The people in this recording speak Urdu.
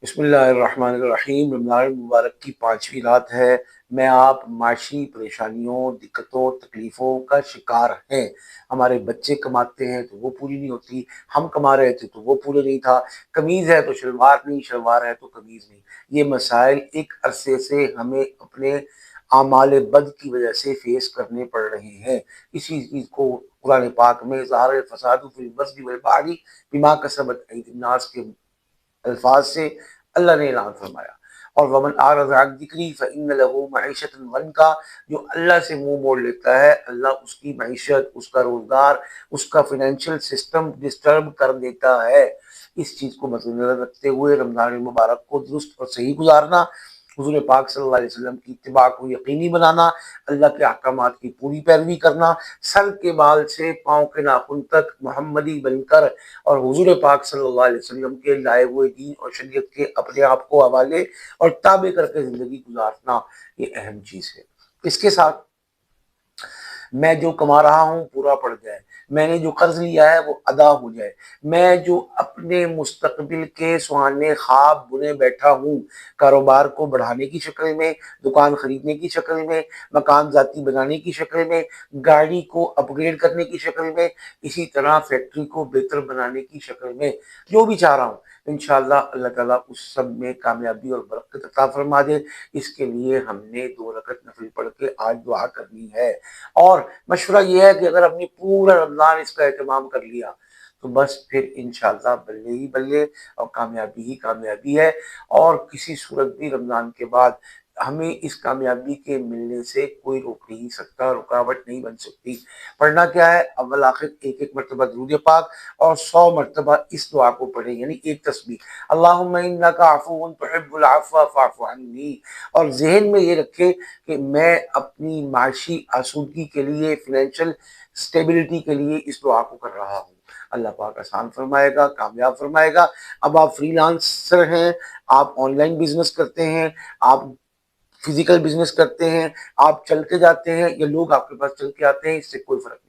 بسم اللہ الرحمن الرحیم۔ رمضان المبارک کی 5ویں رات ہے۔ میں آپ معاشی پریشانیوں، دقتوں، تکلیفوں کا شکار ہیں۔ ہمارے بچے کماتے ہیں تو وہ پوری نہیں ہوتی، ہم کما رہے تھے تو وہ پورے نہیں تھا، قمیض ہے تو شلوار نہیں، شلوار ہے تو قمیض نہیں۔ یہ مسائل ایک عرصے سے ہمیں اپنے اعمال بد کی وجہ سے فیس کرنے پڑ رہے ہیں۔ اسی چیز کو قرآن پاک میں ظاہر الفساد فی البر والبحر بما کسبت ایدی الناس کے الفاظ سے اللہ نے اعلان فرمایا۔ اور ومن اعرض عن ذکری فإن له معیشۃ ضنکا، جو اللہ سے منہ موڑ لیتا ہے اللہ اس کی معیشت، اس کا روزگار، اس کا فائنینشیل سسٹم ڈسٹرب کر دیتا ہے۔ اس چیز کو مد نظر رکھتے ہوئے رمضان المبارک کو درست اور صحیح گزارنا، حضور پاک صلی اللہ علیہ وسلم کی اتباع کو یقینی بنانا، اللہ کے احکامات کی پوری پیروی کرنا، سر کے بال سے پاؤں کے ناخن تک محمدی بن کر اور حضور پاک صلی اللہ علیہ وسلم کے لائے ہوئے دین اور شریعت کے اپنے آپ کو حوالے اور تابع کر کے زندگی گزارنا، یہ اہم چیز ہے۔ اس کے ساتھ میں جو کما رہا ہوں پورا پڑ جائے، میں نے جو قرض لیا ہے وہ ادا ہو جائے، میں جو اپنے مستقبل کے سہانے خواب بنے بیٹھا ہوں، کاروبار کو بڑھانے کی شکل میں، دکان خریدنے کی شکل میں، مکان ذاتی بنانے کی شکل میں، گاڑی کو اپ گریڈ کرنے کی شکل میں، اسی طرح فیکٹری کو بہتر بنانے کی شکل میں، جو بھی چاہ رہا ہوں انشاءاللہ اللہ تعالیٰ اس سب میں کامیابی اور برکت عطا فرما دے۔ اس کے لیے ہم نے 2 رکعت نفل پڑھ کے آج دعا کرنی ہے۔ اور مشورہ یہ ہے کہ اگر ہم نے پورا رمضان اس کا اہتمام کر لیا تو بس پھر انشاءاللہ بلے ہی بلے اور کامیابی ہی کامیابی ہے۔ اور کسی صورت بھی رمضان کے بعد ہمیں اس کامیابی کے ملنے سے کوئی روک نہیں سکتا، رکاوٹ نہیں بن سکتی۔ پڑھنا کیا ہے؟ اول آخر ایک مرتبہ درود پاک اور 100 مرتبہ اس دعا کو پڑھیں، یعنی ایک تسبیح، اللہم انک عفو تحب العفو فاعف عنی۔ اور ذہن میں یہ رکھے کہ میں اپنی معاشی آسودگی کے لیے، فائنینشیل سٹیبلٹی کے لیے اس دعا کو کر رہا ہوں۔ اللہ پاک آسان فرمائے گا، کامیاب فرمائے گا۔ اب آپ فری لانسر ہیں، آپ آن لائن بزنس کرتے ہیں، آپ فزیکل بزنس کرتے ہیں، آپ چل کے جاتے ہیں یا لوگ آپ کے پاس چل کے آتے ہیں، اس سے کوئی فرق نہیں۔